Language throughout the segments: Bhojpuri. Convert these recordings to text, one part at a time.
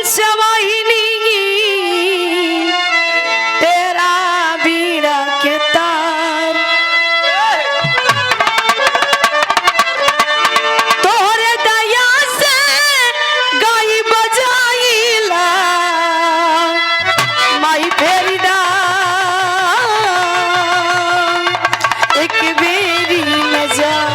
हंसवाहिनी तेरा बीड़ा के तार तोहरे दया से गाई बजाइला माई फेरिदा एक बेरी नजर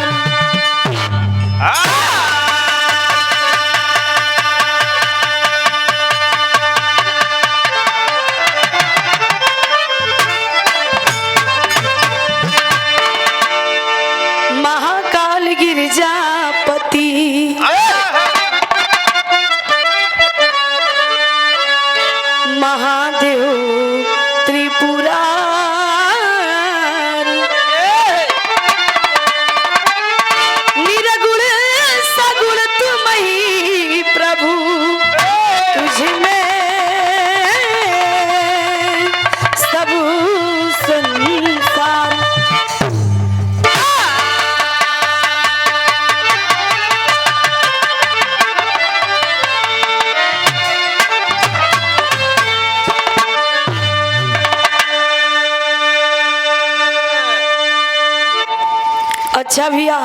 महाकाल गिरजापति महादेव त्रिपुरारी निरगुण सगुण तुम ही प्रभु तुझ में सब संसार अच्छा भैया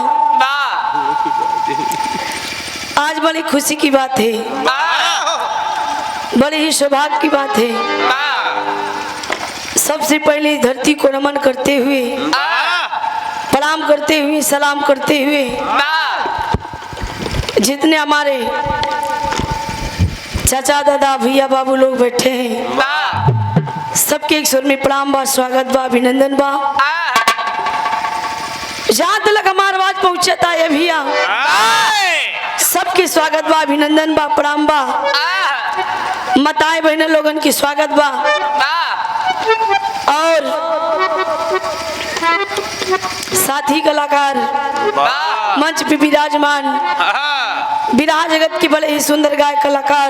आज बड़ी खुशी की बात है, बड़ी ही सौभाग्य की बात है। सबसे पहले धरती को नमन करते हुए, प्रणाम करते हुए, सलाम करते हुए जितने हमारे चाचा दादा भैया बाबू लोग बैठे हैं सबके एक स्वर में प्रणाम बा, स्वागत बा, अभिनंदन बा। जहाँ तक हमारा आवाज पहुंचता है भैया सबके स्वागत बा, अभिनंदन बा, प्रणाम बा। माताएं बहन लोगन की स्वागत बा और साथी कलाकार मंच पे विराजमान विराह जगत के बड़े ही सुंदर गायक कलाकार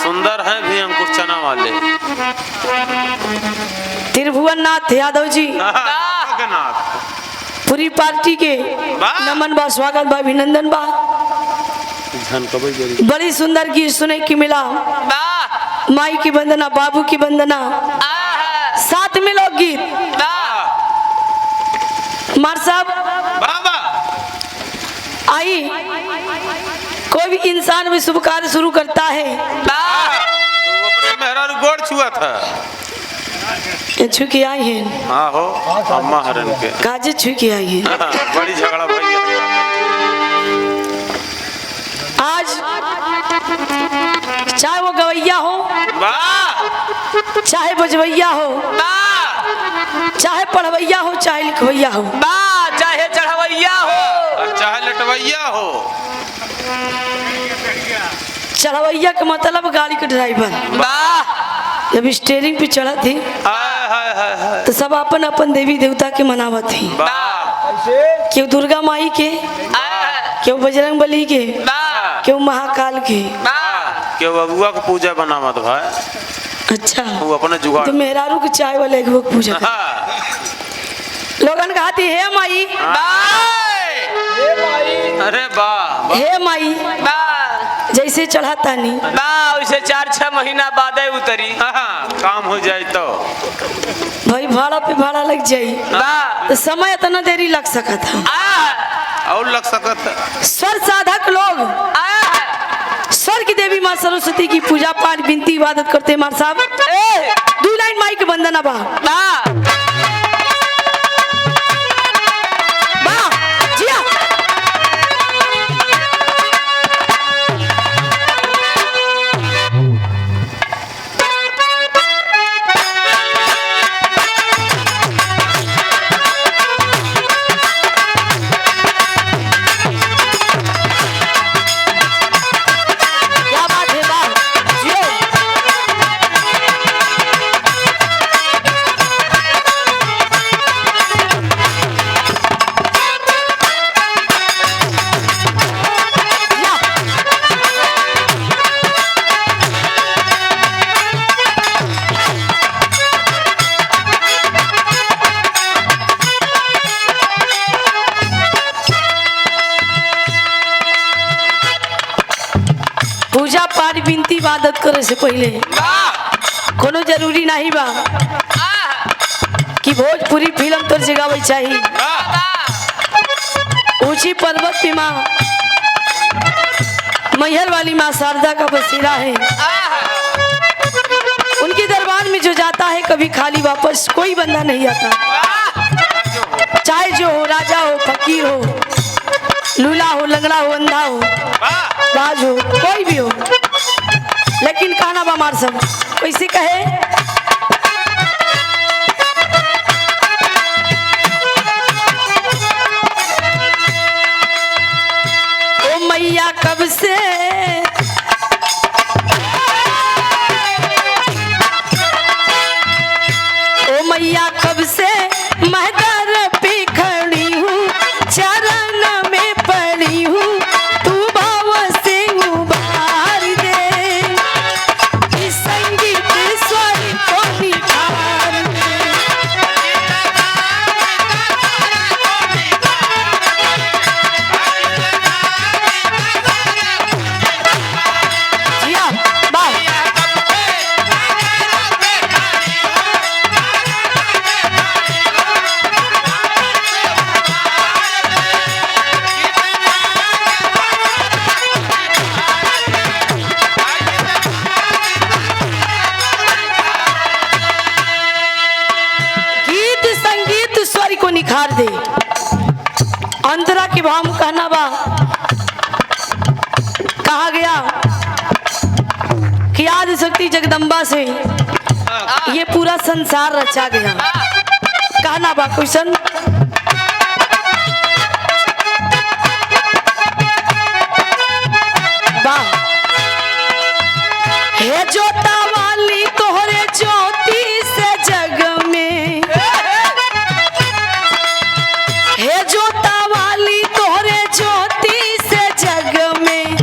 सुंदर हैं भी अंकुश चना वाले त्रिभुवन नाथ यादव जी पूरी पार्टी के नमन बा, स्वागत बा, अभिनंदन बा। बड़ी सुंदर गीत सुने की मिला, माई की वंदना, बाबू की वंदना, साथ में लोग गीत। मार साहब आई कोई भी इंसान भी शुभ कार्य शुरू करता है तो अपने मेहरारू गोड़ छुआ था छू के आई है। हाँ हो अम्मा हरन के काजे छू के आई है। बड़ी झगड़ा भाई आज चाहे वो गवैया हो, चाहे बजवैया हो, चाहे पढ़वैया हो, चाहे लिखवैया हो, चाहे चढ़वैया हो, चाहे लटवैया हो। चढ़वैया का मतलब गाड़ी का ड्राइवर। जब स्टीयरिंग पे चढ़ा थी तो सब अपन अपन देवी देवता के मनावत थी, क्यों दुर्गा माई के, क्यों बजरंग बली के, क्यों महाकाल के, क्यों बबुआ को पूजा बनावत भाई। अच्छा वो अपने जुगाड़ तो मेहरारू के चाय वाले को पूजा लोगन कहती है माई, अरे वाह हे माई जैसे चढ़ाता नहीं वैसे 4-6 महीना बाद उतरी काम हो जाए तो भाई भाड़ा पे भाड़ा लग जाये तो समय इतना देरी लग सका था और लग सकत। स्वर साधक लोग स्वर की देवी माँ सरस्वती की पूजा पाठ विनती इबादत करते मार साहब। 2 लाइन माई के वंदना बा इबादत करे से पहले कोनो जरूरी नहीं बा कि भोजपुरी फिल्म तोर जगावे चाहिए। ऊंची पर्वत पे माँ मैहर वाली माँ शारदा का बसेरा है। उनके दरबार में जो जाता है कभी खाली वापस कोई बंदा नहीं आता। चाहे जो हो, राजा हो, फकीर हो, लूला हो, लंगड़ा हो, अंधा हो, बाज हो, कोई भी हो, लेकिन कहना बा मार सब कैसे कहे। ओ मैया कब से मैया कब से महदर पे खड़ी हूँ, चरण में पड़ी हूँ, तू भाव से उबार दे, इस संगीत स्वर को निखार दे। जिया, वाह। निखार दे। अंतरा के भाव में कहना बा, कहा गया कि आदि शक्ति जगदम्बा से ये पूरा संसार रचा गया। कहना बा क्वेश्चन, वाह। हे जोता वाली तोहरे ज्योति से जग में, हे जोता वाली तोहरे ज्योति से जग में,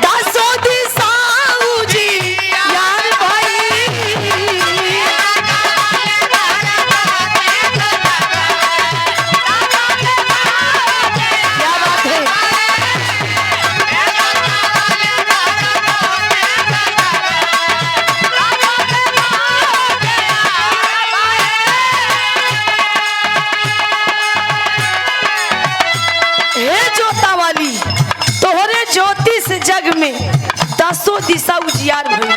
दासों दिशाऊ जी यार भाई। क्या बात है। तोहरे ज्योति से जग में दसों दिशा उजियार भई,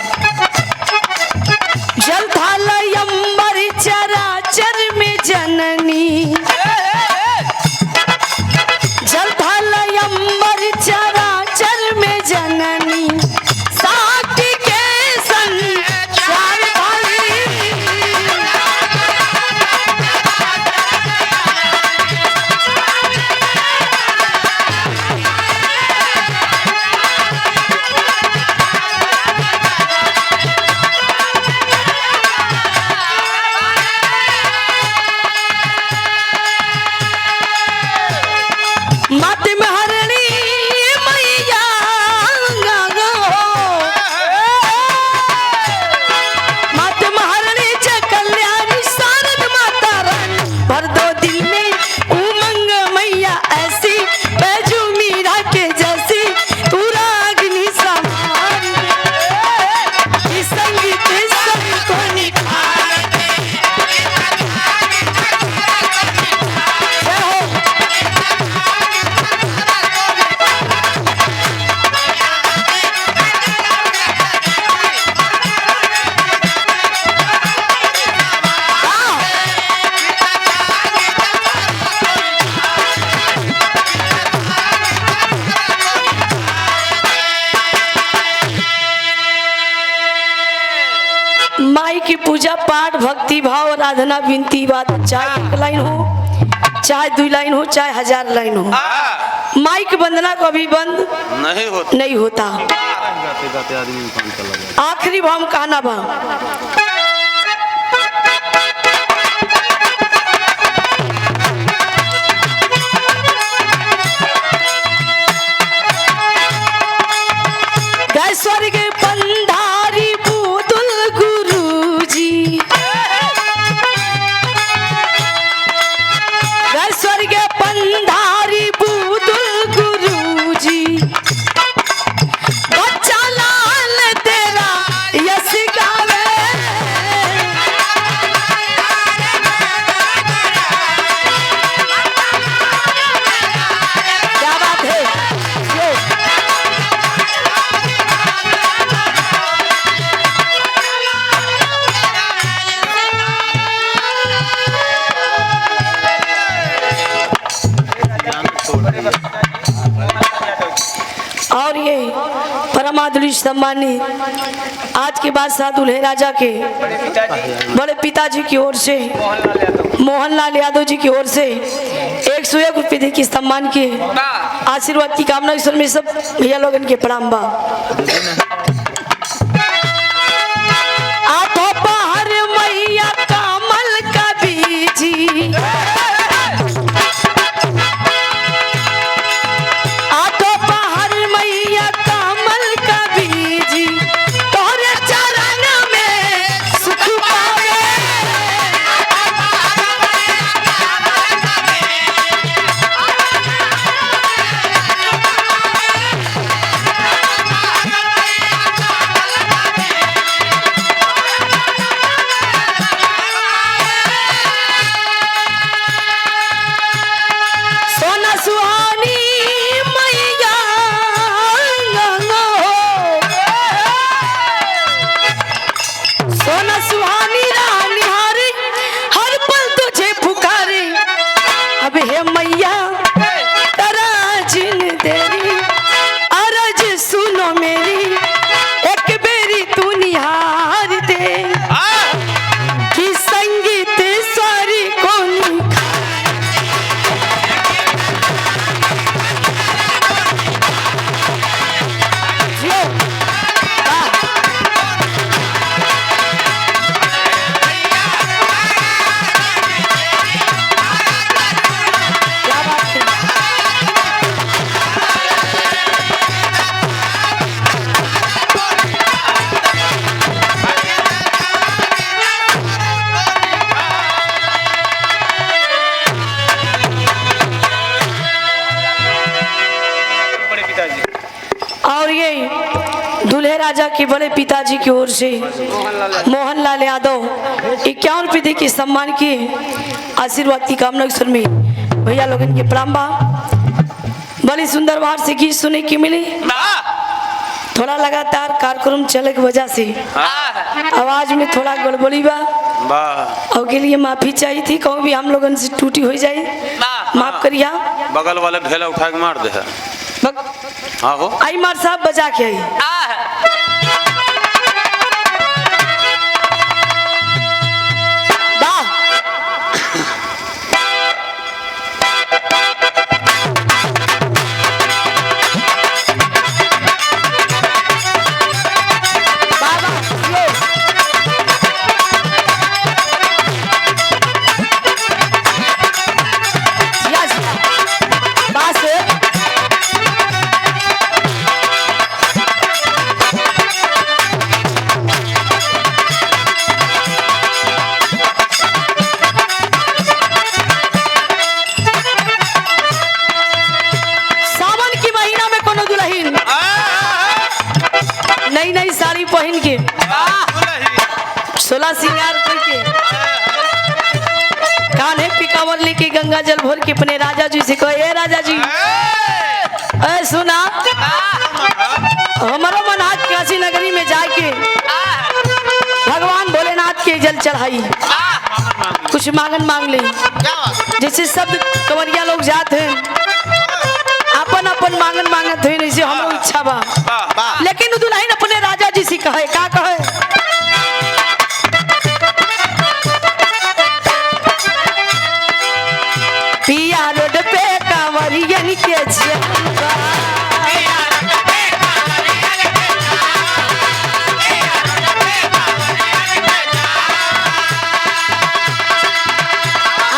जल थाल अंबर चराचर में जननी, जल थाल अंबर चराचर में जननी, साथी के संसार भई। माते महारानी मैया गागो, माते महारानी जय कल्याणी शारद माता रानी, भर दो दिल में उमंग मैया ऐसी, बैजू मीरा के जैसी, तू रागनी समान, इस संगीत सब को निखार दे। जय हो। माई की पूजा पाठ भक्ति भाव आराधना विनती बात, चाहे एक लाइन हो, चाहे 2 लाइन हो, चाहे 1000 लाइन हो, माई की वंदना कभी बंद नहीं होता। आखिरी भाव में कहना बा, स्वर्ग पंधारी बूदुल गुरुजी, स्वर्ग पंधारी बूदुल गुरुजी, बच्चा लाल तेरा पुलिस सम्मानित आज के बाद साथ दुल्हे राजा के बड़े पिताजी की ओर से मोहनलाल यादव जी की ओर से 101 रुपये दे के सम्मान के आशीर्वाद की कामना ईश्वर में सब भैया लोगन के प्रणाम बा। आठों पहर मैया कमल का बीजी राजा के बड़े पिताजी की ओर से मोहनलाल यादव 51 रुपये दे के सम्मान के आशीर्वाद की कामना ईश्वर में भैया लोगन के प्रणाम बा। बड़ी सुंदर बाहर से गीत सुने की मिली। थोड़ा लगातार कार्यक्रम चले की वजह से आवाज में थोड़ा गड़बड़ी बा और के लिए माफी चाहिए थी। कहूँ भी हम लोगन से टूटी हो जाए माफ करिया। बगल वाले ढेला उठा के मार दे है। आई मार साहब बजा के आई। पहन के 16 सिंगार करके कान्हे पिकावर लेके गंगा जल भर के अपने राजा जी से कहे राजा जी सुना हमारा मन आज काशी नगरी में जाके भगवान भोलेनाथ के जल चढ़ाई कुछ मांगन मांग ले। जैसे सब कंवरिया लोग जाते हैं अपन अपन मांगन मांगत है जैसे हम इच्छा बा। लेकिन दुल्हन अपने राजा जी से कहे का कहे पिया रोड पे कांवरियन के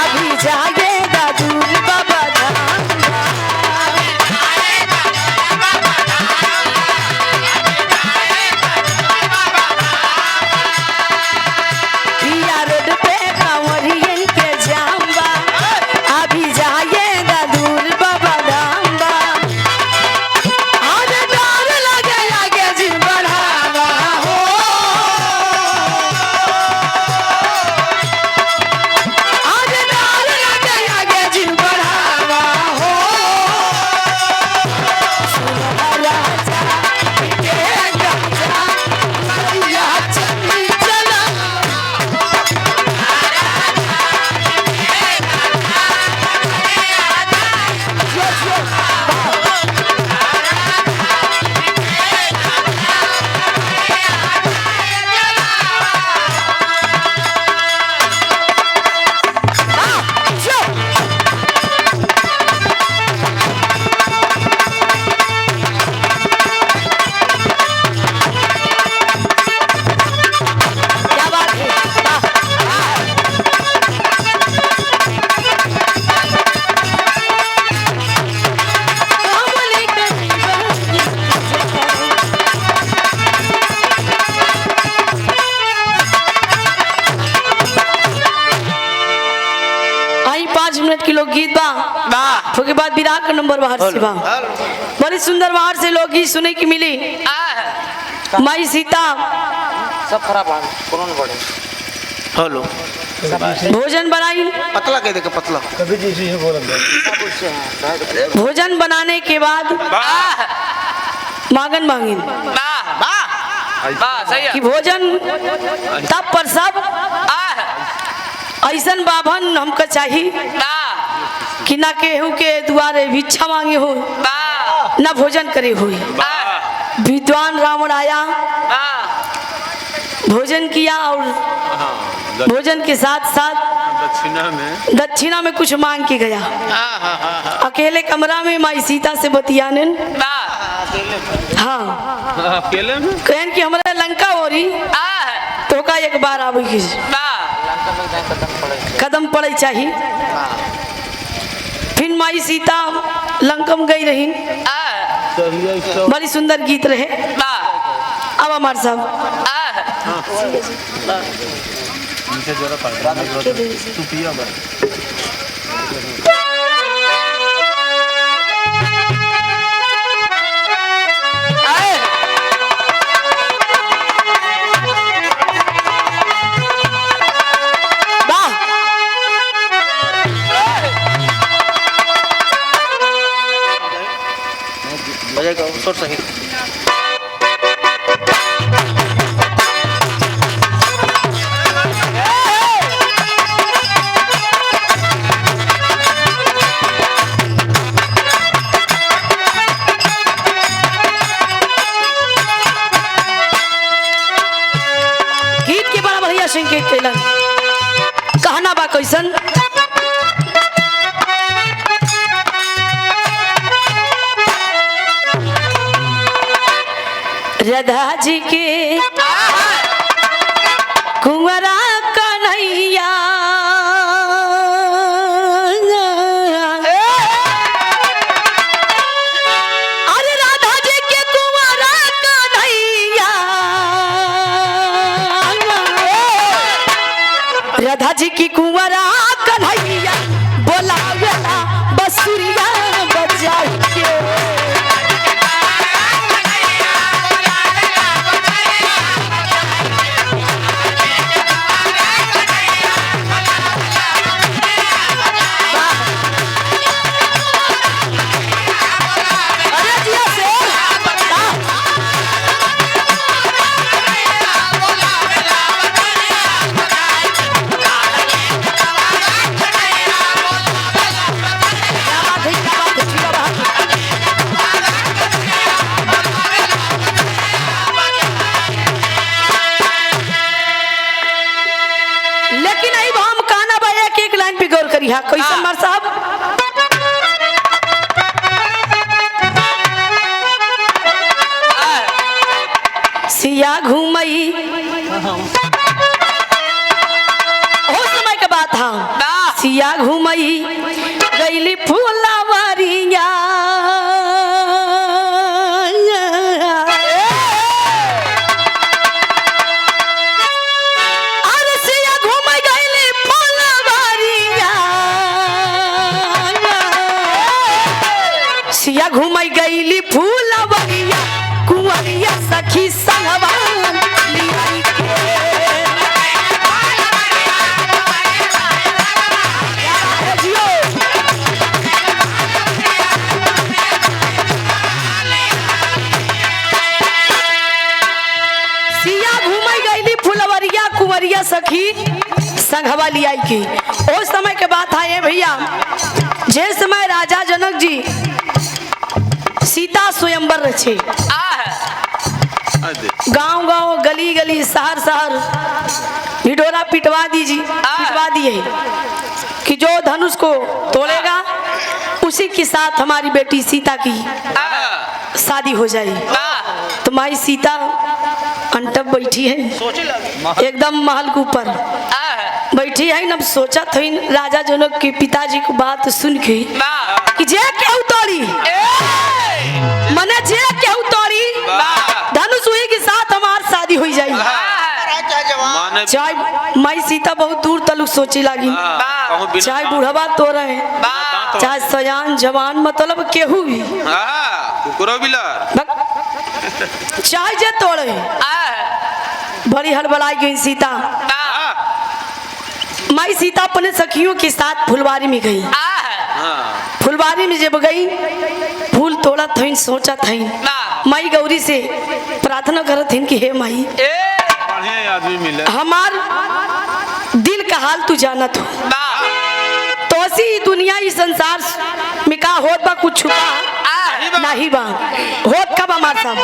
अभी जाएगा दूर बाबा की लोकगीत बा उसके बाद विराट का नंबर बाहर से बा बड़ी सुंदर बाहर से लोकगीत सुने की मिली। माई सीता सब खराब कौन बड़े हेलो भोजन बनाई। पतला कह दे के पतला भोजन बनाने के बाद मांगन मांगिन सही है कि भोजन तब पर सब ऐसन बाभन हमको चाहिए कि ना केहू के द्वारे भिक्षा मांगे हो ना भोजन करे हुए। विद्वान रावण आया भोजन किया और भोजन के साथ साथ दक्षिणा में कुछ मांग के गया। अकेले कमरा में माई सीता से बतियाने हाँ अकेले में कहन कि हमारे लंका हो रही तो का एक बार आवे की कदम पड़े चाहिए। फिर माई सीता लंकम गई रही। बड़ी सुंदर गीत रहे। अब हमार साहब सही गीत के बड़ा बढ़िया संकेत कैलन। कहना बा कैसन राधा जी के कुंवरा कन्हैया अरे राधा जी के कुंवरा कन्हैया राधा जी की कुंवरा कन्हैया बोलावेला बसुरिया बजा के करिहा कैसन मार साहब सिया घूमई हो समय के बात था सिया घूमई गईली फूलावरिया घूमई गईली फूलवरिया कुंवरिया सखी संगवा लियाई के सिया घूमई गईली फूलवरिया कुंवरिया सखी संगवा लियाई के। उस समय के बात है भैया जे समय राजा जनक जी सीता स्वयंवर रचे गांव गांव गली गली शहर शहर ढिढोरा पिटवा दिए कि जो धनुष को तोड़ेगा उसी के साथ हमारी बेटी सीता की शादी हो जाए। तो माई सीता अंटप बैठी है एकदम महल के ऊपर बैठी है न सोचा था राजा जनक के पिताजी को बात सुन के कि जे केहू तोड़ी मने जे केहू तोड़ी धनुष हुई के साथ हमार शादी हो जाए। माने चाहे माई सीता बहुत दूर तलक सोची लागी, कहूं बिना चाहे बुढ़वा तो रहे, चाहे सयान जवान मतलब केहू भी, कुकुरो बिलर चाहे जे तोड़े बड़ी हड़बड़ाई गई सीता। माई सीता अपने सखियों के साथ फुलवारी में गई। फुलवारी में जब गई फूल तोड़ा थी, सोचा थी माई गौरी से प्रार्थना करत थी कि हे माई आदमी मिले हमार दिल का हाल तू जानत हो, तो ऐसी दुनिया इस संसार में का होत बा कुछ छुपा नहीं बा, होत कब हमार सब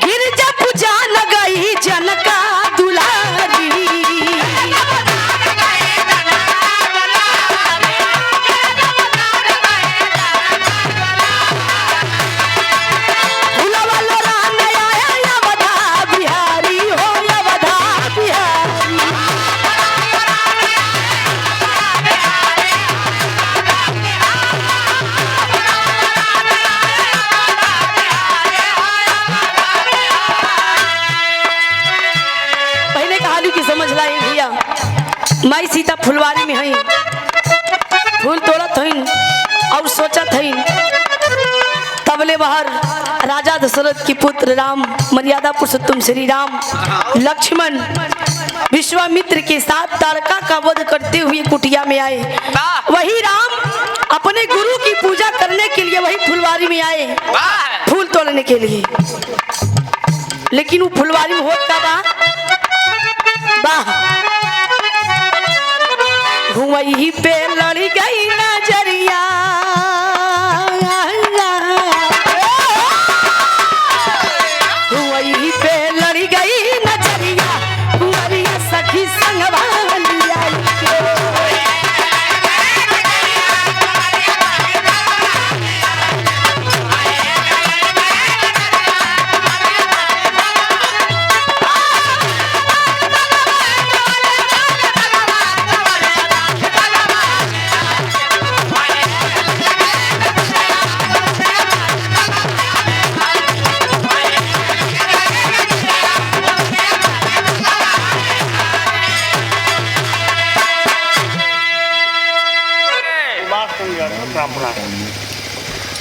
गिरजा पूजा न गई जनका दुलारी, माई सीता फुलवारी में हई, फूल तोड़त हईन और सोचत हईन। तबले बाहर राजा दशरथ के पुत्र राम, मर्यादा पुरुषोत्तम श्री राम लक्ष्मण विश्वामित्र के साथ तारका का वध करते हुए कुटिया में आए। वही राम अपने गुरु की पूजा करने के लिए वही फुलवारी में आए, फूल तोड़ने के लिए। लेकिन वो फुलवारी में होता बा वही पे लड़ी गई नजरिया, वही पे लड़ी गई नजरिया, कुंवरिया सखी संगवा लिया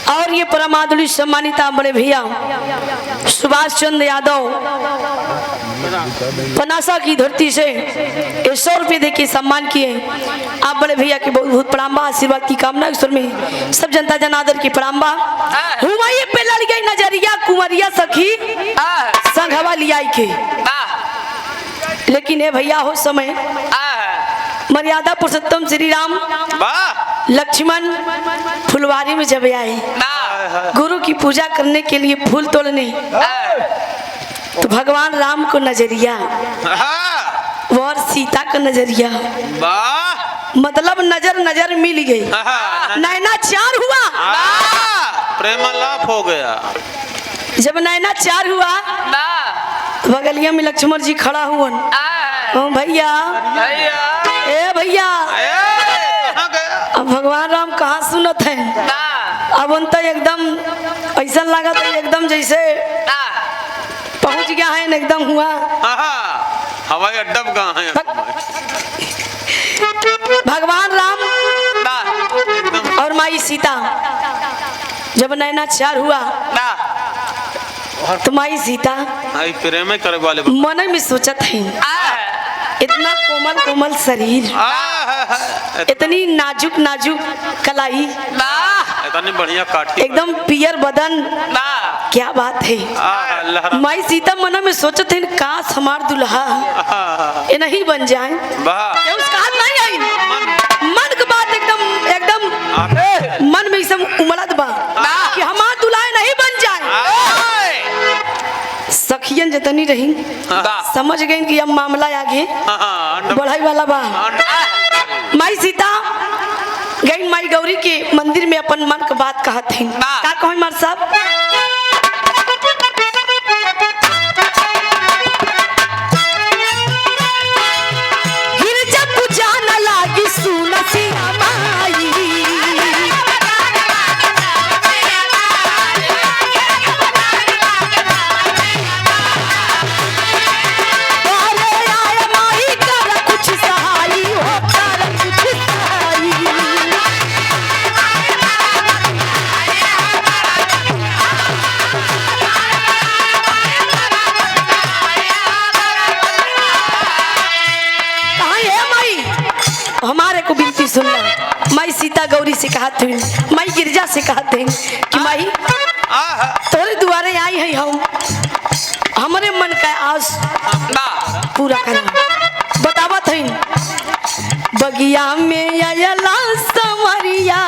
और ये परमादुली सम्मानिता बड़े भैया सुभाष चंद्र यादव पनासा की धरती से 100 रुपये दे के सम्मान किए। आप बड़े भैया के बहुत बहुत प्रणाम बा, आशीर्वाद की कामना ईश्वर में सब जनता जनादर की प्रणाम बा। हुमायूं पे लड़ गई नजरिया, कुंवरिया सखी संघवा लिया के। लेकिन ये भैया हो समय मर्यादा पुरुषोत्तम श्री राम लक्ष्मण फुलवारी में जब आए गुरु की पूजा करने के लिए फूल तोड़ने, तो भगवान राम को नजरिया और सीता का नजरिया मतलब नजर नजर मिल गई, नैना चार हुआ, प्रेम लाभ हो गया। जब नैना चार हुआ बगलिया में लक्ष्मण जी खड़ा हुआ, भैया ए भैया, अब भगवान राम कहाँ सुनत है। अब उन तो एकदम ऐसा लगा था एकदम जैसे पहुंच गया है, एकदम हुआ हवाई अड्डा कहाँ है। भगवान राम और माई सीता जब नैना चार हुआ तो माई सीता प्रेम करे वाले मन में सोचत है इतना कोमल कोमल शरीर, इतनी नाजुक नाजुक कलाई, इतनी बढ़िया काटी, एकदम पियर बदन, क्या बात है। माई सीता मन में सोचते हैं काश हमार दुल्हा ये नहीं बन जाए, उसका हाथ नहीं आई। मन की बात एकदम एकदम मन में सब उमड़त बा कि हमार दुल्हा नहीं बन जाए। सखियन जतनी रही समझ गई कि अब मामला आगे बढ़ाई वाला बा। माई सीता गई माई गौरी के मंदिर में अपन मन की बात कहा थी। का कहो मार साहब, गिरजा पूजा न लागी सुनसी माई, सीता गौरी से कहा थे, माई गिरजा से कहा थे कि माई तोरे दुआरे आई है, हम हमारे मन का आस पूरा करना। बतावा थे बगिया में आयला संवरिया,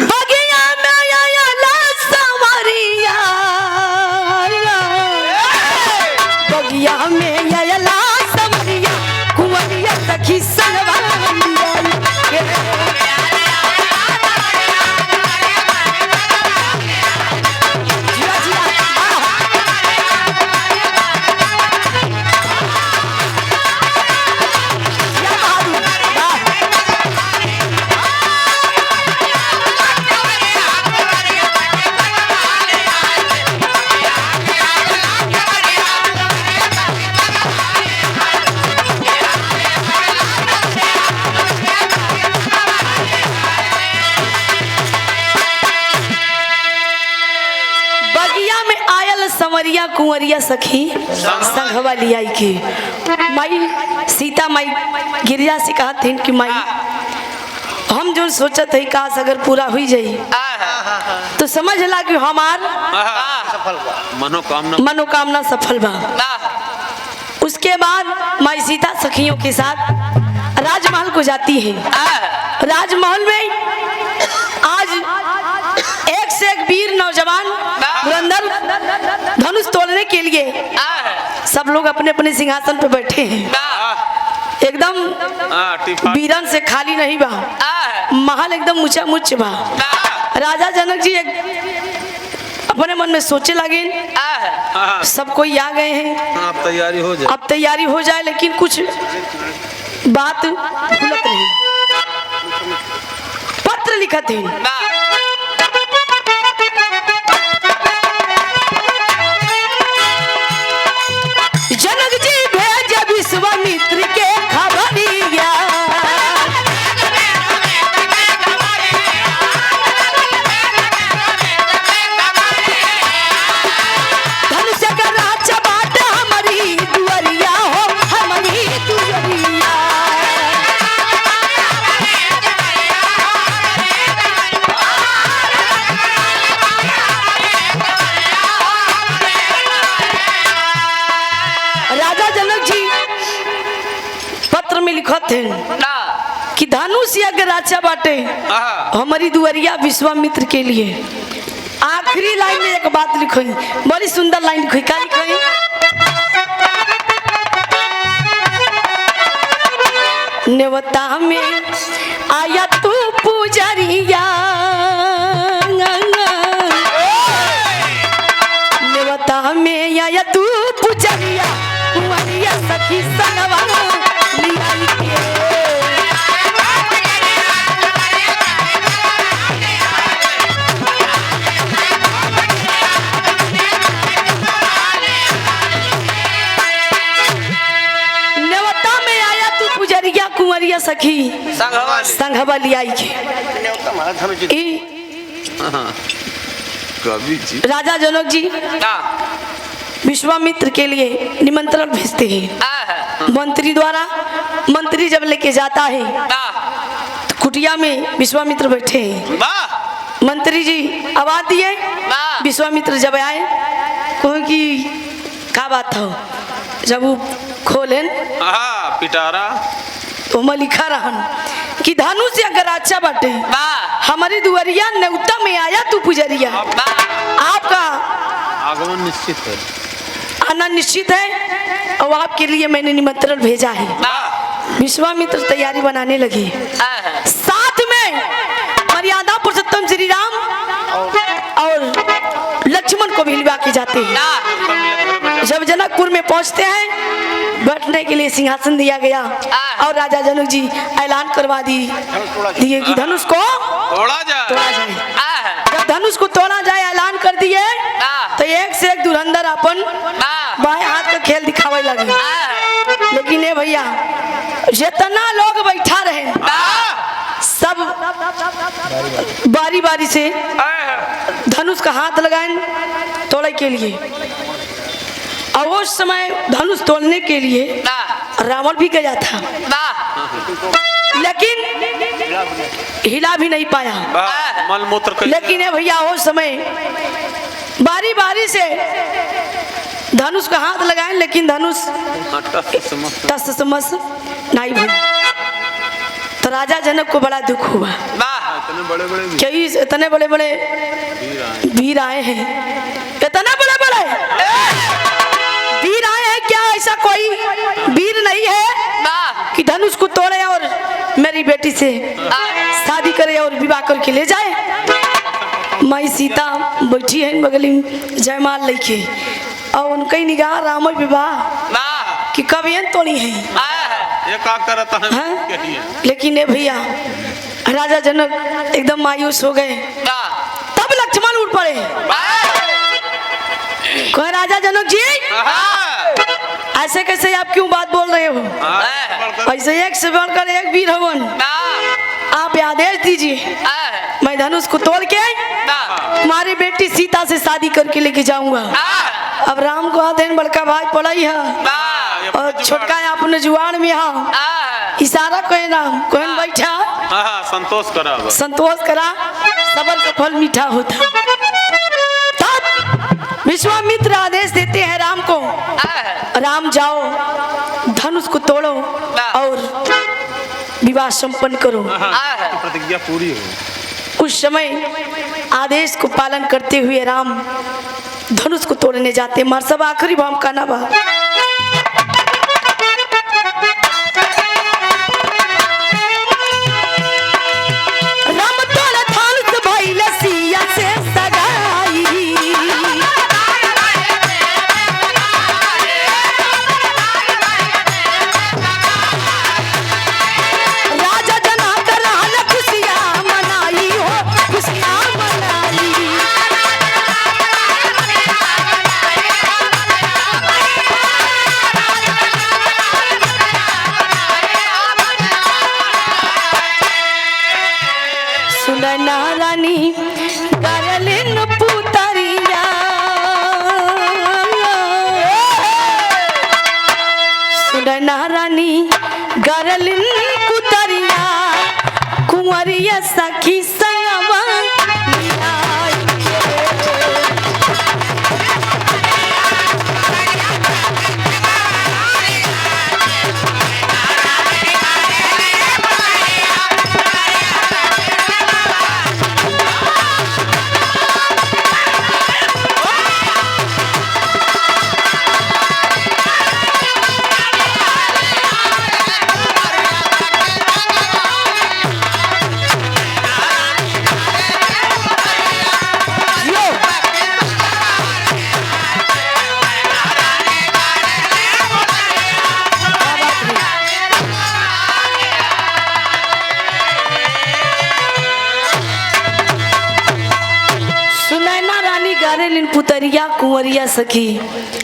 बगिया में आयला संवरिया, बगिया में आयला संवरिया, कुंवरिया सखी सलवारिया। संवरिया कुंवरिया सखी संघवा लियाई के माई सीता माई गिरजा से कहा थे कि माई हम जो सोचत है काश अगर पूरा हुई जाई तो समझ ला कि हमार मनोकामना सफल बा। उसके बाद माई सीता सखियों के साथ राजमहल को जाती है। राजमहल में आज एक से एक वीर नौजवान धुरंधर धनुष तोड़ने के लिए सब लोग अपने अपने सिंहासन पे बैठे हैं। एकदम वीरन से खाली नहीं बा, महल एकदम ऊंचा मुच बा। राजा जनक जी अपने मन में सोचे लगे सब कोई आ गए हैं, अब तैयारी हो जाए, लेकिन कुछ बात भूलत नहीं। पत्र लिखा थे जनक जी भेज विश्वामित्र के खबरिया, धनुष का राजा बाट हमारी दुआरिया हो, हमारी दुआरिया। राजा जनक जी पत्र में लिखत हैं कि धनुष या राजा बाटे हमारी दुआरिया विश्वामित्र के लिए। आखिरी लाइन में एक बात लिखी, बड़ी सुंदर लाइन लिखी। क्या लिखी? नेवता में आया तू पुजरिया, नेवता में आया तू पुजरिया, कुंवरिया सखी संगवा लियाई के। नेवता में आया तू पुजरिया, कुंवरिया सखी संगवा लियाई के। राजा जनक जी विश्वामित्र के लिए निमंत्रण भेजते हैं मंत्री द्वारा। मंत्री जब लेके जाता है तो कुटिया में विश्वामित्र बैठे हैं। मंत्री जी आवाज दिए, विश्वामित्र जब आए कहो कि क्या बात हो। जब वो खोलेन पिटारा तो मैं लिखा रहन कि धनुष अगर अच्छा बाटे हमारी दुआरिया नेवता में आया तू पुजरिया। आपका आगमन निश्चित है, आना निश्चित है और आपके लिए मैंने निमंत्रण भेजा है। विश्वामित्र तैयारी बनाने लगे, साथ में मर्यादा पुरुषोत्तम श्री राम और लक्ष्मण को भी लिवा के जाते हैं। जब जनकपुर में पहुंचते हैं बैठने के लिए सिंहासन दिया गया और राजा जनक जी ऐलान करवा दिए कि धनुष को तोड़ा जाए। जब धनुष को तोड़ा जाए ऐलान कर दिए तो एक से एक धुरंधर अपन बाएं हाथ का खेल दिखावे लगे। लेकिन ये भैया जितना लोग बैठा रहे सब बारी बारी से धनुष का हाथ लगाए तोड़े के लिए। और उस समय धनुष तोड़ने के लिए रावण भी गया था, लेकिन हिला भी नहीं पाया। मलमूत्र के लेकिन ये भैया उस समय बारी बारी से धनुष का हाथ लगाए, लेकिन धनुष टस समस नहीं भई। तो राजा जनक को बड़ा दुख हुआ, क्योंकि इतने बड़े बड़े वीर आए हैं, इतने बड़े बड़े वीर आए हैं, क्या ऐसा कोई वीर नहीं है कि धनुष को तोड़े और मेरी बेटी से शादी करे और विवाह करके ले जाए। माई सीता बैठी है बगल में जयमाल लेके, और उनकी निगाह राम विवाह कि कब ये तोड़ी है, ये का करता है। लेकिन ये भैया राजा जनक एकदम मायूस हो गए। तब लक्ष्मण उठ पड़े, कहे राजा जनक जी ऐसे कैसे आप क्यों बात बोल रहे हो, ऐसे एक से बढ़कर एक वीर हवन, आप आदेश दीजिए, मैं धनुष को तोड़ के तुम्हारी बेटी सीता से शादी करके लेके जाऊंगा। अब राम को आते बड़का भाई पड़ा ही है और छोटका अपने जुआन में है, इशारा कहे राम कोहन बैठा, संतोष करा, सबर का फल मीठा होता। तब विश्वामित्र आदेश देते हैं राम को, राम जाओ धनुष को तोड़ो और विवाह संपन्न करो। प्रतिज्ञा पूरी हो। उस समय आदेश को पालन करते हुए राम धनुष को तोड़ने जाते। मार सब आखिरी भाव का ना बा, राम तोड़ धनुष भइल सिया से सगाई, राजा जनक रहल खुशियां मनाई हो, खुशियां मनाई। सुनना रानी करलिन पुतरिया, सुनना रानी करलिन पुतरिया, कुंवरिया सखी सयवा मिलाई। पुतरिया कुंवरिया सखी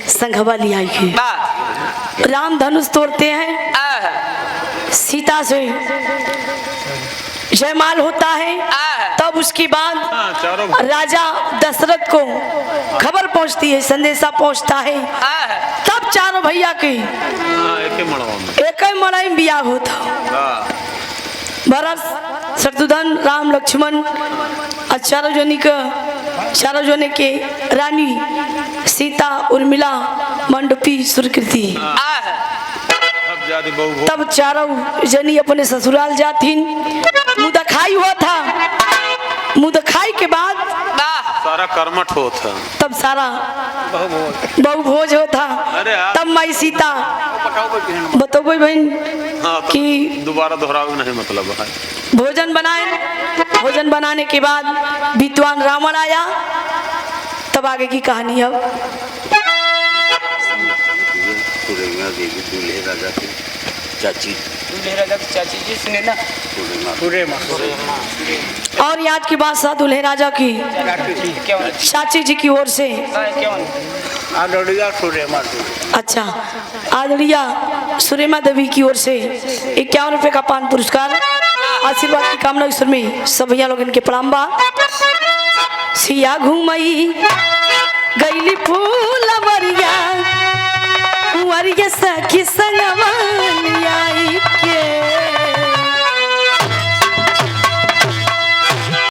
संघवा लिया के राम धनुष तोड़ते हैं, सीता से जयमाल होता है। तब उसके बाद राजा दशरथ को खबर पहुंचती है, संदेशा पहुंचता है। तब चारों भैया के एक ही मड़ई में बियाह होता, भरत शत्रुघ्न राम लक्ष्मण और चारों जने के रानी सीता उर्मिला मंडपी सुरकृति। तब चारों जनी अपने ससुराल जाथिन, मुँह दिखाई हुआ था। मुँह दिखाई के बाद सारा कर्मठ होता, तब सारा बहु भोज होता। तब माई सीता बताओ बहन कि दोबारा दोहराओ नहीं, मतलब है भोजन बनाए। भोजन बनाने के बाद विद्वान रावण आया। तब आगे की कहानी अब दूल्हे राजा की चाची जी सुने ना, और आज की बात सा दूल्हे राजा की चाची जी की ओर से। अच्छा, आदड़िया सुरेमा देवी की ओर से 51 रुपए का पान पुरस्कार, आशीर्वाद की कामना ईश्वर में सब भैया लोग इनके प्रणाम बा। सिया घूमई गईली फूलवरिया करिए सखी संगवान आई